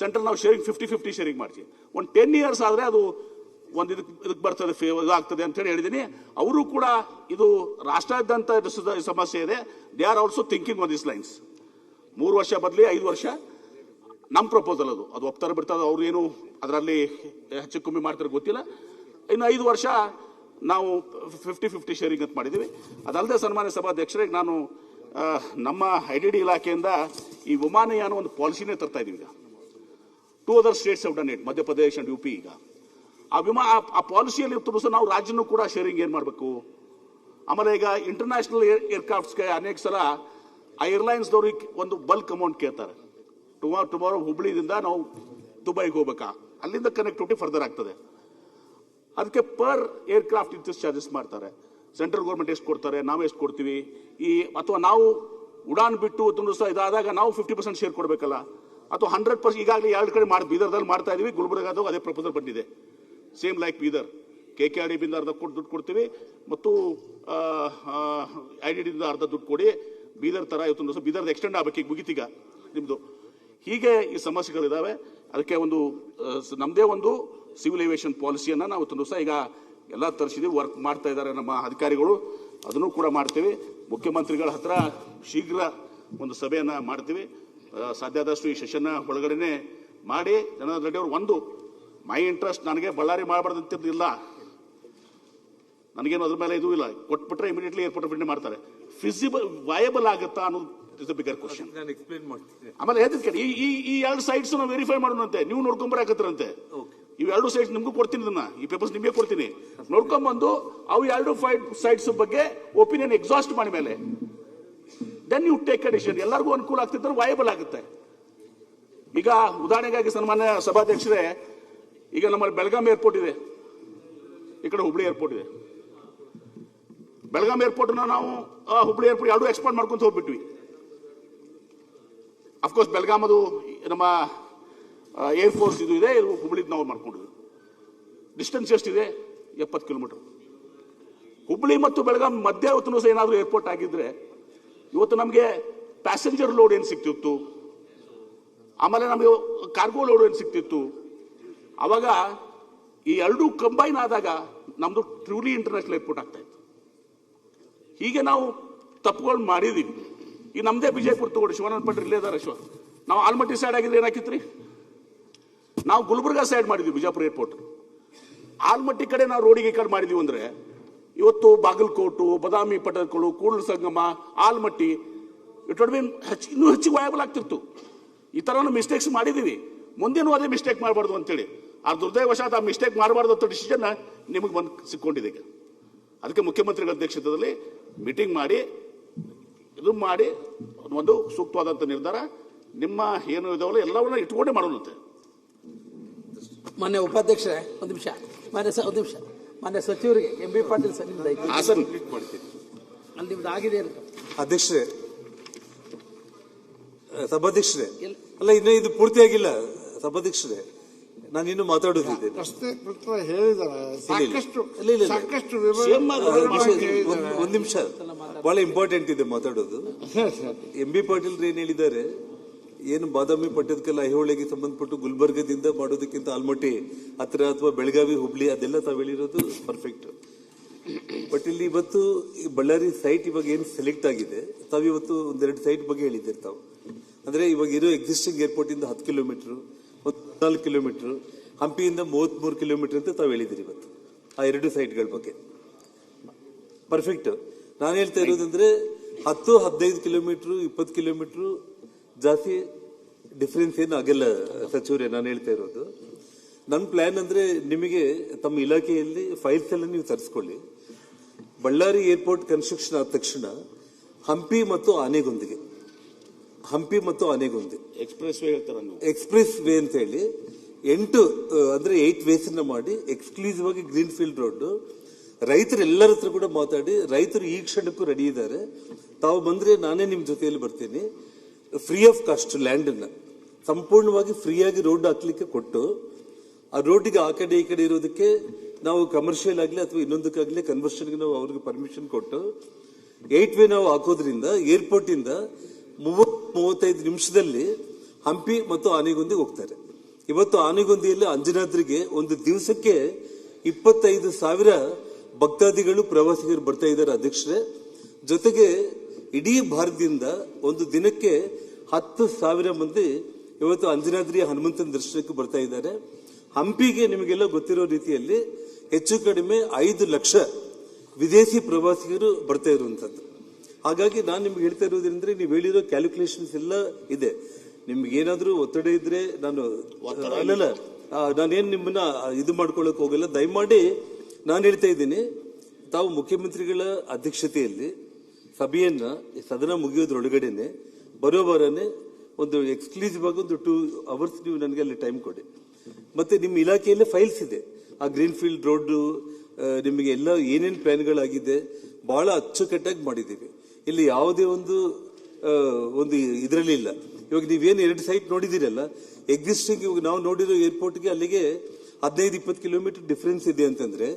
ಸೆಂಟ್ರಲ್ ನಾವು ಶೇರಿಂಗ್ 50-50 ಶೇರಿಂಗ್ ಮಾಡ್ತೀವಿ. ಒಂದು 10 years ಆದರೆ ಅದು ಒಂದು ಇದಕ್ಕೆ ಬರ್ತದೆ, ಇದಾಗ್ತದೆ ಅಂತ ಹೇಳಿ ಹೇಳಿದ್ದೀನಿ. ಅವರು ಕೂಡ ಇದು ರಾಷ್ಟ್ರಾದ್ಯಂತ ಸಮಸ್ಯೆ ಇದೆ. They are also thinking on this lines. 3 ವರ್ಷ ಬದಲಿ 5 ವರ್ಷ ನಮ್ಮ ಪ್ರಪೋಸಲ್ ಅದು ಒಪ್ತಾರೆ ಬಿಡ್ತದೆ. ಅವ್ರು ಏನು ಅದರಲ್ಲಿ ಹೆಚ್ಚು ಕಮ್ಮಿ ಮಾಡ್ತಾರೆ ಗೊತ್ತಿಲ್ಲ. ಇನ್ನು 5 ವರ್ಷ ನಾವು 50-50 ಶೇರಿಂಗ್ ಅಂತ ಮಾಡಿದ್ದೀವಿ. ಅದಲ್ಲದೆ ಸನ್ಮಾನ್ಯ ಸಭಾಧ್ಯಕ್ಷರಿಗೆ ನಾನು ನಮ್ಮ IDD ಇಲಾಖೆಯಿಂದ ಈ ವಿಮಾನಯಾನ ಒಂದು ಪಾಲಿಸಿನೇ ತರ್ತಾ ಇದೀವಿ. ಈಗ 2 other states have done it, Madhya Pradesh and UP. ಈಗ ಆ ಪಾಲಿಸಿಯಲ್ಲಿ ನಾವು ರಾಜ್ಯನೂ ಕೂಡ ಶೇರಿಂಗ್ ಏನ್ ಮಾಡಬೇಕು. ಆಮೇಲೆ ಈಗ ಇಂಟರ್ನ್ಯಾಷನಲ್ ಏರ್ಕ್ರಾಫ್ಟ್ಸ್ಗೆ ಅನೇಕ ಸಲ ಆ ಏರ್ಲೈನ್ಸ್ದವ್ರಿಗೆ ಒಂದು ಬಲ್ಕ್ ಅಮೌಂಟ್ ಕೇಳ್ತಾರೆ. ಟುಮಾರೋ ಹುಬ್ಳಿದಿಂದ ನಾವು ದುಬೈಗೆ ಹೋಗ್ಬೇಕಾ, ಅಲ್ಲಿಂದ ಕನೆಕ್ಟಿವಿಟಿ ಫರ್ದರ್ ಆಗ್ತದೆ. ಅದಕ್ಕೆ ಪರ್ ಏರ್ಕ್ರಾಫ್ಟ್ ಇಂತಿಷ್ಟು ಚಾರ್ಜಸ್ ಮಾಡ್ತಾರೆ. ಸೆಂಟ್ರಲ್ ಗೌರ್ಮೆಂಟ್ ಎಷ್ಟು ಕೊಡ್ತಾರೆ, ನಾವು ಎಷ್ಟು ಕೊಡ್ತೀವಿ, ಅಥವಾ ನಾವು ಉಡಾನ್ ಬಿಟ್ಟು ಇದಾದಾಗ ನಾವು 50% ಶೇರ್ ಕೊಡಬೇಕಲ್ಲ, ಅಥವಾ 100%. ಈಗಾಗಲೇ 2 ಕಡೆ ಬೀದರ್ದಲ್ಲಿ ಮಾಡ್ತಾ ಇದೀವಿ, ಗುಲ್ಬರ್ಗಾದಾಗ ಅದೇ ಪ್ರಪೋಸಲ್ ಬಂದಿದೆ. ಸೇಮ್ ಲೈಕ್ ಬೀದರ್, KKRD ಬಿಂದ ಅರ್ಧ ದುಡ್ಡು ಕೊಡ್ತೀವಿ ಮತ್ತು IDD ಅರ್ಧ ದುಡ್ಡು ಕೊಡಿ. ಬೀದರ್ ತರ ಇವತ್ತು ಬೀದರ್ದ ಎಕ್ಸ್ಟೆಂಡ್ ಆಗ್ಬೇಕು, ಈಗ ಮುಗಿತೀಗ ನಿಮ್ದು. ಹೀಗೆ ಈ ಸಮಸ್ಯೆಗಳಿದಾವೆ. ಅದಕ್ಕೆ ಒಂದು ನಮ್ಮದೇ ಒಂದು ಸಿವಿಲ್ ಏವಿಯೇಷನ್ ಪಾಲಿಸಿಯನ್ನ ನಾವು ದಿವಸ ಈಗ ಎಲ್ಲ ತರಿಸಿದೀವಿ, ವರ್ಕ್ ಮಾಡ್ತಾ ಇದ್ದಾರೆ ನಮ್ಮ ಅಧಿಕಾರಿಗಳು. ಅದನ್ನು ಕೂಡ ಮಾಡ್ತೀವಿ. ಮುಖ್ಯಮಂತ್ರಿಗಳ ಹತ್ರ ಶೀಘ್ರ ಒಂದು ಸಭೆಯನ್ನ ಮಾಡ್ತೀವಿ. ಸಾಧ್ಯ ಆದಷ್ಟು ಈ ಸೆಷನ್ ಒಳಗಡೆನೆ ಮಾಡಿ ಜನಾರ್ದನ್ ರೆಡ್ಡಿ ಅವರು ಒಂದು ಮೈ ಇಂಟ್ರೆಸ್ಟ್, ನನಗೆ ಬಳ್ಳಾರಿ ಮಾಡಬಾರ್ದಂತಿಲ್ಲ, ನನಗೇನು ಅದ್ರ ಮೇಲೆ ಇದು ಇಲ್ಲ, ಕೊಟ್ಬಿಟ್ರೆ ಇಮಿಡಿಯೇಟ್ಲಿ ಏರ್ಪೋರ್ಟ್ ಬಿಡ್ನೆ ಮಾಡ್ತಾರೆ. ಫಿಸಿಬಲ್ ವಯಬಲ್ ಆಗುತ್ತಾ ಅನ್ನೋದು ಇಸ್ ದ ಬಿಗರ್ ಕ್ವಶನ್. ನಾನು ಎಕ್ಸ್ಪ್ಲೇನ್ ಮಾಡ್ತೀನಿ. ಆಮೇಲೆ ಹೇಳ್ತೀನಿ, ಈ 2 ಸೈಟ್ಸ್ ನಾವು ವೆರಿಫೈ ಮಾಡೋಣಂತೆ, ನೀವು ನೋಡ್ಕೊಂಬರಾಕತ್ರಂತೆ. ಇವು 2 ಸೈಟ್ಸ್ ನಿಮ್ಗೂ ಕೊಡ್ತೀನಿ, ಈ ಪೇಪರ್ಸ್ ನಿಮಗೆ ಕೊಡ್ತೀನಿ, ನೋಡ್ಕೊಂಡ್ಬಂದು ಅವು 2 ಸೈಟ್ಸ್ ಬಗ್ಗೆ ಒಪಿನಿಯನ್ ಎಕ್ಸಾಸ್ಟ್ ಮಾಡಿ ಮೇಲೆ then you take a decision. ಎಲ್ಲರಿಗೂ ಅನುಕೂಲ ಆಗ್ತಿದ್ರೆ ವಯಬಲ್ ಆಗುತ್ತೆ. ಈಗ ಉದಾಹರಣೆಗಾಗಿ ಸನ್ಮಾನ್ಯ ಸಭಾಧ್ಯಕ್ಷರೇ, ಈಗ ನಮ್ಮಲ್ಲಿ ಬೆಳಗಾಂ ಏರ್ಪೋರ್ಟ್ ಇದೆ, ಈ ಕಡೆ ಹುಬ್ಳಿ ಏರ್ಪೋರ್ಟ್ ಇದೆ. ಬೆಳಗಾಂ ಏರ್ಪೋರ್ಟ್ ನಾವು ಹುಬ್ಳಿ ಏರ್ಪೋರ್ಟ್ 2 ಎಕ್ಸ್ಪಾಂಡ್ ಮಾಡ್ಕೊಂತ ಹೋಗ್ಬಿಟ್ವಿ. ಅಫ್ಕೋರ್ಸ್ ಬೆಳಗಾಂ ಅದು ನಮ್ಮ ಏರ್ಫೋರ್ಸ್ ಇದು ಇದೆ, ಹುಬ್ಳಿದ್ ನಾವು ಮಾಡ್ಕೊಂಡಿದ್ವಿ. ಡಿಸ್ಟೆನ್ಸ್ ಎಷ್ಟಿದೆ? 70 ಕಿಲೋಮೀಟರ್. ಹುಬ್ಳಿ ಮತ್ತು ಬೆಳಗಾಂ ಮಧ್ಯ ಇವತ್ತು ಏನಾದರೂ ಏರ್ಪೋರ್ಟ್ ಆಗಿದ್ರೆ ಇವತ್ತು ನಮಗೆ ಪ್ಯಾಸೆಂಜರ್ ಲೋಡ್ ಏನು ಸಿಗ್ತಿತ್ತು, ಆಮೇಲೆ ನಮಗೆ ಕಾರ್ಗೋ ಲೋಡ್ ಏನು ಸಿಗ್ತಿತ್ತು. ಅವಾಗ ಈ 2 ಕಂಬೈನ್ ಆದಾಗ ನಮ್ದು ಟ್ರೂಲಿ ಇಂಟರ್ನ್ಯಾಷನಲ್ ಏರ್ಪೋರ್ಟ್ ಆಗ್ತಾ ಇತ್ತು. ಹೀಗೆ ನಾವು ತಪ್ಪುಗಳು ಮಾಡಿದೀವಿ. ಈಗ ನಮ್ದೇ ಬಿಜಾಪುರ ತಗೊಳ್ಳಿ, ಶಿವಾನಂದ ಪಟ್ರಿ ಇಲ್ಲೇ ಇದಾರೆ. ನಾವು ಆಲ್ಮಟ್ಟಿ ಸೈಡ್ ಆಗಿದ್ರೆ ಏನಾಕಿತ್ರಿ, ನಾವು ಗುಲ್ಬರ್ಗಾ ಸೈಡ್ ಮಾಡಿದ್ವಿ ಬಿಜಾಪುರ ಏರ್ಪೋರ್ಟ್. ಆಲ್ಮಟ್ಟಿ ಕಡೆ ನಾವು ರೋಡಿಗೆ ಕಡೆ ಮಾಡಿದೀವಿ ಅಂದ್ರೆ ಇವತ್ತು ಬಾಗಲಕೋಟು, ಬದಾಮಿ ಪಟ್ಟಣಗಳು, Kudala Sangama, Almatti it would bean ಇನ್ನೂ ಹೆಚ್ಚು ವಯಬಲ್ ಆಗ್ತಿತ್ತು. ಈ ತರ ಮಿಸ್ಟೇಕ್ಸ್ ಮಾಡಿದೀವಿ, ಮುಂದೇನು ಅದೇ ಮಿಸ್ಟೇಕ್ ಮಾಡಬಾರ್ದು ಅಂತೇಳಿ. ಆ ದುರ್ದೈವಶಾತ್ ಆ ಮಿಸ್ಟೇಕ್ ಮಾಡಬಾರ್ದು ಅಂತ ಡಿಸಿಷನ್ ನಿಮಗೆ ಬಂದು ಸಿಕ್ಕೊಂಡಿದೆ. ಅದಕ್ಕೆ ಮುಖ್ಯಮಂತ್ರಿಗಳ ಅಧ್ಯಕ್ಷತೆಯಲ್ಲಿ ಮೀಟಿಂಗ್ ಮಾಡಿ ಇದು ಮಾಡಿ ಒಂದು ಸೂಕ್ತವಾದಂಥ ನಿರ್ಧಾರ ನಿಮ್ಮ ಏನು ಇದಾವಲ್ಲ ಎಲ್ಲವನ್ನ ಇಟ್ಕೊಂಡೇ ಮಾಡೋಣಂತೆ. ಮಾನ್ಯ ಉಪಾಧ್ಯಕ್ಷರೇ, ಒಂದು ನಿಮಿಷ. ಮಾನ್ಯ ಸಚಿವರಿಗೆ MB ಪಾಟೀಲ್ ಸರ್ ನಿಮ್ದು ಅಲ್ಲಿ ನಿಮ್ದು ಆಗಿದೆ ಅಧ್ಯಕ್ಷರೇ, ಸಭಾಧ್ಯಕ್ಷರೇ, ಅಲ್ಲ ಇನ್ನು ಇದು ಪೂರ್ತಿಯಾಗಿಲ್ಲ ಸಭಾಧ್ಯಕ್ಷರೇ, ನಾನು ಇನ್ನು ಮಾತಾಡೋದಿದೆ. ಒಂದ್ ನಿಮಿಷ, ಬಹಳ ಇಂಪಾರ್ಟೆಂಟ್ ಇದೆ ಮಾತಾಡೋದು. MB ಪಾಟೀಲ್ ಏನ್ ಹೇಳಿದ್ದಾರೆ, ಏನು ಬಾದಾಮಿ ಪಟ್ಟದಕಲ್ಲ ಐಹೊಳೆಗೆ ಸಂಬಂಧಪಟ್ಟು ಗುಲ್ಬರ್ಗದಿಂದ ಮಾಡೋದಕ್ಕಿಂತ ಆಲ್ಮಟ್ಟಿ ಹತ್ರ ಅಥವಾ ಬೆಳಗಾವಿ ಹುಬ್ಳಿ ಅದೆಲ್ಲ ತಾವು ಹೇಳಿರೋದು ಪರ್ಫೆಕ್ಟ್. ಬಟ್ ಇಲ್ಲಿ ಇವತ್ತು ಬಳ್ಳಾರಿ ಸೈಟ್ ಇವಾಗ ಏನು ಸೆಲೆಕ್ಟ್ ಆಗಿದೆ, ತಾವು ಇವತ್ತು 1-2 ಸೈಟ್ ಬಗ್ಗೆ ಹೇಳಿದ್ದೀರಿ ತಾವು. ಅಂದ್ರೆ ಇವಾಗ ಇರೋ ಎಕ್ಸಿಸ್ಟಿಂಗ್ ಏರ್ಪೋರ್ಟ್ ಇಂದ 10 ಕಿಲೋಮೀಟರ್, 14 ಕಿಲೋಮೀಟರ್, ಹಂಪಿಯಿಂದ 33 ಕಿಲೋಮೀಟರ್ ಅಂತ ತಾವು ಹೇಳಿದಿರಿ ಇವತ್ತು ಆ 2 ಸೈಟ್ಗಳ ಬಗ್ಗೆ. ಪರ್ಫೆಕ್ಟ್. ನಾನು ಹೇಳ್ತಾ ಇರೋದಂದ್ರೆ 10-15 ಕಿಲೋಮೀಟರ್, 20 ಕಿಲೋಮೀಟರ್ ಜಾಸ್ತಿ ಡಿಫರೆನ್ಸ್ ಏನು ಆಗಲ್ಲ ಸಚಿವರೇ. ನಾನು ಹೇಳ್ತಾ ಇರೋದು ನನ್ನ ಪ್ಲಾನ್ ಅಂದ್ರೆ, ನಿಮಗೆ ತಮ್ಮ ಇಲಾಖೆಯಲ್ಲಿ ಫೈಲ್ಸ್ ಎಲ್ಲ ನೀವು ತರಿಸ್ಕೊಳ್ಳಿ. ಬಳ್ಳಾರಿ ಏರ್ಪೋರ್ಟ್ ಕನ್ಸ್ಟ್ರಕ್ಷನ್ ಆದ ತಕ್ಷಣ ಹಂಪಿ ಮತ್ತು ಆನೆಗೊಂದಿಗೆ ಎಕ್ಸ್ಪ್ರೆಸ್ ವೇ ಹೇಳ್ತಾರೆ, ಎಕ್ಸ್ಪ್ರೆಸ್ ವೇ ಅಂತ ಹೇಳಿ 8 ವೇಸ್ ಮಾಡಿ ಎಕ್ಸ್ಕ್ಲೂಸಿವ್ ಆಗಿ ಗ್ರೀನ್ ಫೀಲ್ಡ್ ರೋಡ್. ರೈತರೆಲ್ಲರ ಹತ್ರ ಕೂಡ ಮಾತಾಡಿ, ರೈತರು ಈ ಕ್ಷಣಕ್ಕೂ ರೆಡಿ ಇದ್ದಾರೆ. ತಾವು ಬಂದ್ರೆ ನಾನೇ ನಿಮ್ ಜೊತೆಯಲ್ಲಿ ಬರ್ತೀನಿ. ಫ್ರೀ ಆಫ್ ಕಾಸ್ಟ್ ಲ್ಯಾಂಡ್ ಅನ್ನ ಸಂಪೂರ್ಣವಾಗಿ ಫ್ರೀಯಾಗಿ ರೋಡ್ ಹಾಕ್ಲಿಕ್ಕೆ ಕೊಟ್ಟು, ಆ ರೋಡಿಗೆ ಆ ಕಡೆ ಈ ಕಡೆ ಇರೋದಕ್ಕೆ ನಾವು ಕಮರ್ಷಿಯಲ್ ಆಗ್ಲಿ ಅಥವಾ ಇನ್ನೊಂದಕ್ಕಾಗ್ಲಿ ಕನ್ವರ್ಷನ್ಗೆ ನಾವು ಅವ್ರಿಗೆ ಪರ್ಮಿಷನ್ ಕೊಟ್ಟು 8 ವೇ ನಾವು ಹಾಕೋದ್ರಿಂದ ಏರ್ಪೋರ್ಟ್ ಇಂದ 30-35 ನಿಮಿಷದಲ್ಲಿ ಹಂಪಿ ಮತ್ತು ಆನೆಗೊಂದಿಗೆ ಹೋಗ್ತಾರೆ. ಇವತ್ತು ಆನೆಗೊಂದಿಯಲ್ಲಿ ಅಂಜನಾದ್ರಿಗೆ ಒಂದು ದಿವಸಕ್ಕೆ 25,000 ಭಕ್ತಾದಿಗಳು ಪ್ರವಾಸಿಗರು ಬರ್ತಾ ಇದ್ದಾರೆ ಅಧ್ಯಕ್ಷರೇ. ಜೊತೆಗೆ ಇಡೀ ಭಾರತದಿಂದ ಒಂದು ದಿನಕ್ಕೆ 10,000 ಮಂದಿ ಇವತ್ತು ಅಂಜನಾದ್ರಿಯ ಹನುಮಂತನ ದರ್ಶನಕ್ಕೆ ಬರ್ತಾ ಇದ್ದಾರೆ. ಹಂಪಿಗೆ ನಿಮಗೆಲ್ಲ ಗೊತ್ತಿರೋ ರೀತಿಯಲ್ಲಿ ಹೆಚ್ಚು ಕಡಿಮೆ 5 ಲಕ್ಷ ವಿದೇಶಿ ಪ್ರವಾಸಿಗರು ಬರ್ತಾ ಇರುವಂತದ್ದು. ಹಾಗಾಗಿ ನಾನು ನಿಮ್ಗೆ ಹೇಳ್ತಾ ಇರೋದ್ರಿಂದ ನೀವು ಹೇಳಿರೋ ಕ್ಯಾಲ್ಕುಲೇಷನ್ಸ್ ಎಲ್ಲ ಇದೆ. ನಿಮ್ಗೆ ಏನಾದ್ರೂ ಒತ್ತಡ ಇದ್ರೆ ಅಲ್ಲಲ್ಲ ನಾನೇನು ನಿಮ್ಮನ್ನ ಇದು ಮಾಡ್ಕೊಳ್ಳಕ್ ಹೋಗಲ್ಲ. ದಯಮಾಡಿ ನಾನು ಹೇಳ್ತಾ ಇದ್ದೀನಿ, ತಾವು ಮುಖ್ಯಮಂತ್ರಿಗಳ ಅಧ್ಯಕ್ಷತೆಯಲ್ಲಿ ಸಭೆಯನ್ನ ಸದನ ಮುಗಿಯೋದ್ರೊಳಗಡೆನೆ ಬರೋಬರನೆ ಒಂದು ಎಕ್ಸ್ಕ್ಲೂಸಿವ್ ಆಗಿ ಒಂದು 2 ಅವರ್ಸ್ ನೀವು ನನಗೆ ಅಲ್ಲಿ ಟೈಮ್ ಕೊಡಿ. ಮತ್ತೆ ನಿಮ್ಮ ಇಲಾಖೆಯಲ್ಲೇ ಫೈಲ್ಸ್ ಇದೆ, ಆ ಗ್ರೀನ್ ಫೀಲ್ಡ್ ರೋಡ್ ನಿಮಗೆ ಎಲ್ಲ ಏನೇನು ಪ್ಲಾನ್ಗಳಾಗಿದೆ ಬಹಳ ಅಚ್ಚುಕಟ್ಟಾಗಿ ಮಾಡಿದ್ದೀವಿ. ಇಲ್ಲಿ ಯಾವುದೇ ಒಂದು ಇದರಲ್ಲಿ ಇಲ್ಲ. ಇವಾಗ ನೀವೇನು 2 ಸೈಟ್ ನೋಡಿದಿರಲ್ಲ, ಎಕ್ಸಿಸ್ಟಿಂಗ್ ಇವಾಗ ನಾವು ನೋಡಿರೋ ಏರ್ಪೋರ್ಟ್ಗೆ ಅಲ್ಲಿಗೆ 15-20 ಕಿಲೋಮೀಟರ್ ಡಿಫರೆನ್ಸ್ ಇದೆ ಅಂತಂದ್ರೆ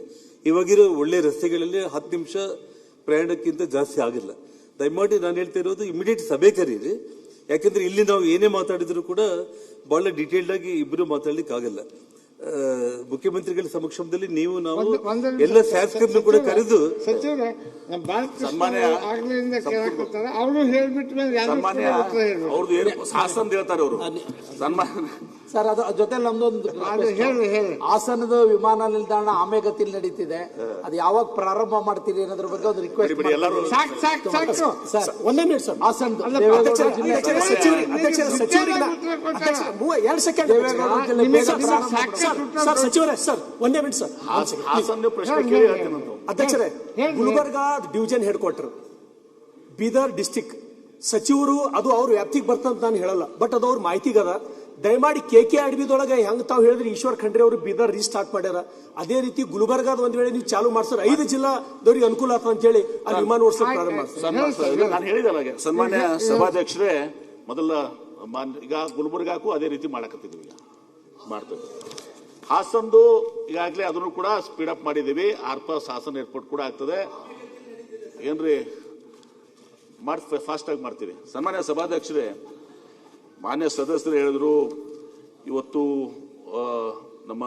ಇವಾಗಿರೋ ಒಳ್ಳೆ ರಸ್ತೆಗಳಲ್ಲಿ 10 ನಿಮಿಷ ಪ್ರಯಾಣಕ್ಕಿಂತ ಜಾಸ್ತಿ ಆಗಿಲ್ಲ. ದಯಮಾಡಿ ನಾನು ಹೇಳ್ತಾ ಇರೋದು ಇಮಿಡಿಯೇಟ್ ಸಭೆ ಕರೀರಿ. ಯಾಕಂದ್ರೆ ಇಲ್ಲಿ ನಾವು ಏನೇ ಮಾತಾಡಿದ್ರು ಕೂಡ ಬಹಳ ಡೀಟೇಲ್ಡ್ ಆಗಿ ಇಬ್ರು ಮಾತಾಡ್ಲಿಕ್ಕೆ ಆಗಲ್ಲ. ಮುಖ್ಯಮಂತ್ರಿಗಳ ಸಮಕ್ಷಮದಲ್ಲಿ ನೀವು ನಾವು ಎಲ್ಲ ಶಾಸಕರನ್ನು ಕೂಡ ಕರೆದು ಸಚಿವರೇ ಅವರು ಹೇಳ್ಬಿಟ್ಟು ಅವ್ರದ್ದು ಶಾಸನ ಹೇಳ್ತಾರೆ ಅವರು ಸನ್ಮಾನ ಸರ್. ಅದ್ರ ಜೊತೆ ನಮ್ದೊಂದು ಹಾಸನದ ವಿಮಾನ ನಿಲ್ದಾಣ ಆಮೆಗತಿಯಲ್ಲಿ ನಡೀತಿದೆ, ಅದು ಯಾವಾಗ ಪ್ರಾರಂಭ ಮಾಡ್ತೀರಿ ಅನ್ನೋದ್ರ ಬಗ್ಗೆ ಒಂದು ರಿಕ್ವೆಸ್ಟ್ ಸರ್. ಒಂದೇ ಮಿನಿಟ್ ಸರ್. ಹಾಸನದ ಸಚಿವರೇ ಸರ್, ಒಂದೇ ಮಿನಿಟ್ ಸರ್. ಹಾಸನ ಪ್ರಶ್ನೆ ಕೇಳಿ ಹೇಳ್ತೇನೆ. ಅಧ್ಯಕ್ಷರೇ, Gulbarga division head quarter, Bidar district ಸಚಿವರು ಅದು ಅವ್ರ ವ್ಯಾಪ್ತಿಗೆ ಬರ್ತಂತ ನಾನು ಹೇಳಲ್ಲ, ಬಟ್ ಅದು ಅವ್ರ ಮಾಹಿತಿಗದ. ದಯಮಾಡಿ KKRBದೊಳಗೆ ಹೆಂಗ್ ತಾವು ಹೇಳಿದ್ರೆ ಈಶ್ವರ್ ಖಂಡ್ರೆ ಅವರು ಬೀದರ್ ರೀಸ್ಟಾರ್ಟ್ ಮಾಡ್ಯಾರ, ಅದೇ ರೀತಿ ಗುಲ್ಬರ್ಗಾದ ಒಂದ್ ವೇಳೆ ನೀವು ಚಾಲು ಮಾಡ್ಸೋರು 5 ಜಿಲ್ಲಾದವ್ರಿಗೆ ಅನುಕೂಲ ಆಗ್ತದೆ ಅಂತ ಹೇಳಿ ಆ ವಿಮಾನ ಓಡಿಸೋಕೆ ಪ್ರಾರಂಭ ಮಾಡ್ತಾರೆ. ನಾನು ಹೇಳಿದಲ್ಲ ಸನ್ಮಾನ್ಯ ಸಭಾಧ್ಯಕ್ಷರೇ, ಮೊದಲ ಈಗ ಗುಲ್ಬರ್ಗಾಕ್ಕೂ ಅದೇ ರೀತಿ ಮಾಡಕತ್ತಿದ್ವಿ, ಈಗ ಮಾಡ್ತೇವೆ. ಹಾಸನ್ದು ಈಗಾಗಲೇ ಅದನ್ನು ಕೂಡ ಸ್ಪೀಡ್ ಅಪ್ ಮಾಡಿದ್ದೀವಿ. ಆರ್ಪಾಸ್ ಹಾಸನ್ ಏರ್ಪೋರ್ಟ್ ಕೂಡ ಆಗ್ತದೆ. ಏನ್ರಿ ಫಾಸ್ಟ್ ಆಗಿ ಮಾಡ್ತೀವಿ. ಸನ್ಮಾನ್ಯ ಸಭಾಧ್ಯಕ್ಷರೇ, ಮಾನ್ಯ ಸದಸ್ಯರು ಹೇಳಿದ್ರು ಇವತ್ತು ನಮ್ಮ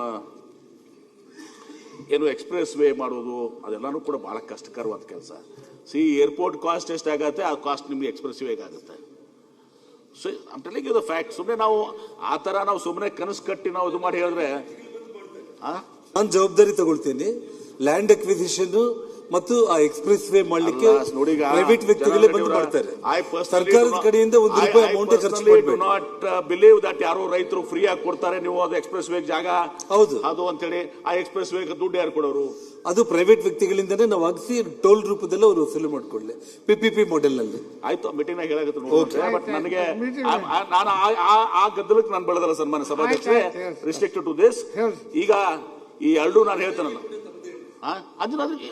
ಏನು ಎಕ್ಸ್ಪ್ರೆಸ್ ವೇ ಮಾಡೋದು ಅದೆಲ್ಲಾನು ಕೂಡ ಬಹಳ ಕಷ್ಟಕರವಾದ ಕೆಲಸ. ಏರ್ಪೋರ್ಟ್ ಕಾಸ್ಟ್ ಎಷ್ಟಾಗತ್ತೆ, ಆ ಕಾಸ್ಟ್ ನಿಮ್ಗೆ ಎಕ್ಸ್ಪ್ರೆಸ್ ವೇಗೆ ಆಗುತ್ತೆ. So I am telling you the fact. ಸುಮ್ಮನೆ ನಾವು ಆ ತರ ನಾವು ಸುಮ್ಮನೆ ಕನಸು ಕಟ್ಟಿ ನಾವು ಇದು ಮಾಡಿ ಹೇಳಿದ್ರೆ ನಾನು ಜವಾಬ್ದಾರಿ ತಗೊಳ್ತೀನಿ. ಲ್ಯಾಂಡ್ ಅಕ್ವಿಸಿಷನ್ ಮತ್ತು ಆ ಎಕ್ಸ್ಪ್ರೆಸ್ ವೇ ಮಾಡಲಿಕ್ಕೆ ಪ್ರೈವೇಟ್ ವ್ಯಕ್ತಿಗಳೇ ಬಂದು ಮಾಡ್ತಾರೆ. ಸರ್ಕಾರದ ಕಡೆಯಿಂದ ₹1 ಅಮೌಂಟ್ ಖರ್ಚು ಮಾಡಬೇಕು. ನಾಟ್ ಬಿಲೀವ್ ದಟ್ ಯಾರೋ ರೈತರು ಫ್ರೀ ಆಗಿ ಕೊಡ್ತಾರೆ, ನೀವು ಅದು ಎಕ್ಸ್ಪ್ರೆಸ್ ವೇ ಜಾಗ ಹೌದು ಅದು ಅಂತ ಹೇಳಿ ಆ ಎಕ್ಸ್ಪ್ರೆಸ್ ವೇ ದುಡ್ಡು ಯಾರು ಕೊಡೋರು? ಅದು ಪ್ರೈವೇಟ್ ವ್ಯಕ್ತಿಗಳಿಂದನೇ ನಾವು ಆಗಿಸಿ ಟೋಲ್ ರೂಪದಲ್ಲಿ ಅವರು ವಸೂಲಿ ಮಾಡ್ಕೊಳ್ಳಿ PPP ಮಾಡೆಲ್ ನಲ್ಲಿ. ಆಯ್ತು, ಮೀಟಿಂಗ್ ನಾಗ ಹೇಳಕತ್ತ. ಬಟ್ ನನಗೆ ನಾನು ಆ ಗದ್ದಲಕ್ಕೆ ನಾನು ಬೆಳೆದಲ್ಲ ಸನ್ಮಾನ್ಯ ಸಭಾಧ್ಯಕ್ಷರೇ, ರಿಸ್ಟ್ರಿಕ್ಟೆಡ್ ಟು ದಿಸ್. ಈಗ ಈ ಎರಡು ನಾನು ಹೇಳ್ತೇನಲ್ಲ, ಅಂಜನಾದ್ರಿ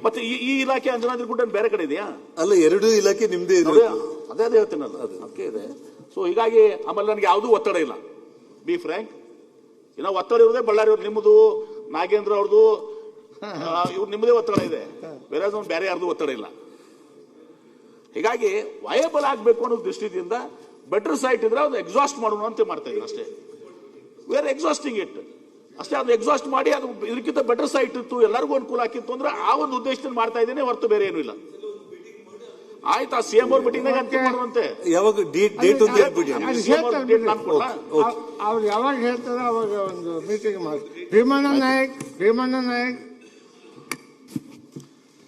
ಮತ್ತೆ ಈ ಇಲಾಖೆ ಅಂಜನಾದ್ರಿ ಗುಡ್ಡ ಬೇರೆ ಕಡೆ ಇದೆಯಾ? ಅಲ್ಲ, 2 ಇಲಾಖೆ ನಿಮ್ದೇ ಇದೆ. ಅದೇ ಹೇಳ್ತೇನಲ್ಲ, ಅದಕ್ಕೆ ಇದೆ. ಸೊ ಹೀಗಾಗಿ ಆಮೇಲೆ ನನಗೆ ಯಾವುದೂ ಒತ್ತಡ ಇಲ್ಲ, ಬಿ ಫ್ರ್ಯಾಂಕ್. ಇನ್ನ ಒತ್ತಡ ಇರೋದೇ ಬಳ್ಳಾರಿ ಅವ್ರು, ನಿಮ್ಮದು ನಾಗೇಂದ್ರ ಅವ್ರದ್ದು, ಇವ್ರು ನಿಮ್ಮದೇ ಒತ್ತಡ ಇದೆ, ಬೇರೆ ಬೇರೆ ಯಾರ್ದು ಒತ್ತಡ ಇಲ್ಲ. ಹೀಗಾಗಿ ವಯಬಲ್ ಆಗಬೇಕು ಅನ್ನೋ ದೃಷ್ಟಿಯಿಂದ ಬೆಟರ್ ಸೈಟ್ ಇದ್ರೆ ಅದು ಎಕ್ಸಾಸ್ಟ್ ಮಾಡೋಣ ಅಂತ ಮಾಡ್ತಾ ಇದ್ದೀನಿ ಅಷ್ಟೇ. ವಿ ಆರ್ ಎಕ್ಸಾಸ್ಟಿಂಗ್ ಇಟ್ ಅಷ್ಟೇ. ಅದು ಎಕ್ಸಾಸ್ಟ್ ಮಾಡಿ ಅದು ಇದಕ್ಕಿಂತ ಬೆಟರ್ ಸೈಟ್ ಇತ್ತು, ಎಲ್ಲರಿಗೂ ಅನುಕೂಲ ಆಗಿತ್ತು ಅಂದ್ರೆ ಆ ಒಂದು ಉದ್ದೇಶದಿಂದ ಮಾಡ್ತಾ ಇದ್ದೇನೆ, ಹೊರತು ಬೇರೆ ಏನೂ ಇಲ್ಲ. ಆಯ್ತಾ, CM ಅವ್ರ ಮೀಟಿಂಗ್ ಅಂತಿಮ ಮಾಡುವಂತೆ. ಯಾವಾಗ ಡೇಟ್ ಒಂದು ಹೇಳ್ಬಿಡಿ, ಅವ್ರು ಯಾವಾಗ ಹೇಳ್ತಾರೋ ಅವಾಗ ಒಂದು ಮೀಟಿಂಗ್ ಮಾಡಿ. ಭೀಮಣ್ಣ ನಾಯಕ್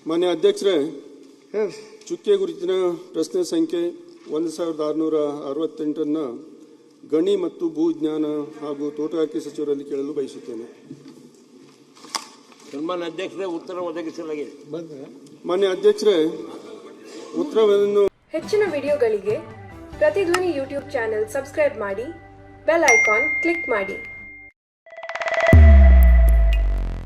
ಮಾನ್ಯ ಅಧ್ಯಕ್ಷರೇ, ಚುಕ್ಕೆ ಗುರುತಿನ ಪ್ರಶ್ನೆ ಸಂಖ್ಯೆ 1668 ಗಣಿ ಮತ್ತು ಭೂಜ್ಞಾನ ಹಾಗೂ ತೋಟಗಾರಿಕೆ ಸಚಿವರಲ್ಲಿ ಕೇಳಲು ಬಯಸುತ್ತೇನೆ. ಸನ್ಮಾನ್ಯ ಅಧ್ಯಕ್ಷರೇ, ಉತ್ತರ ಒದಗಿಸಲಾಗಿದೆ. ಮಾನ್ಯ ಅಧ್ಯಕ್ಷರೇ, ಉತ್ತರವನ್ನು ಹೆಚ್ಚಿನ ವಿಡಿಯೋಗಳಿಗೆ ಪ್ರತಿಧ್ವನಿ ಯೂಟ್ಯೂಬ್ ಚಾನೆಲ್ ಸಬ್ಸ್ಕ್ರೈಬ್ ಮಾಡಿ, ಬೆಲ್ ಐಕಾನ್ ಕ್ಲಿಕ್ ಮಾಡಿ.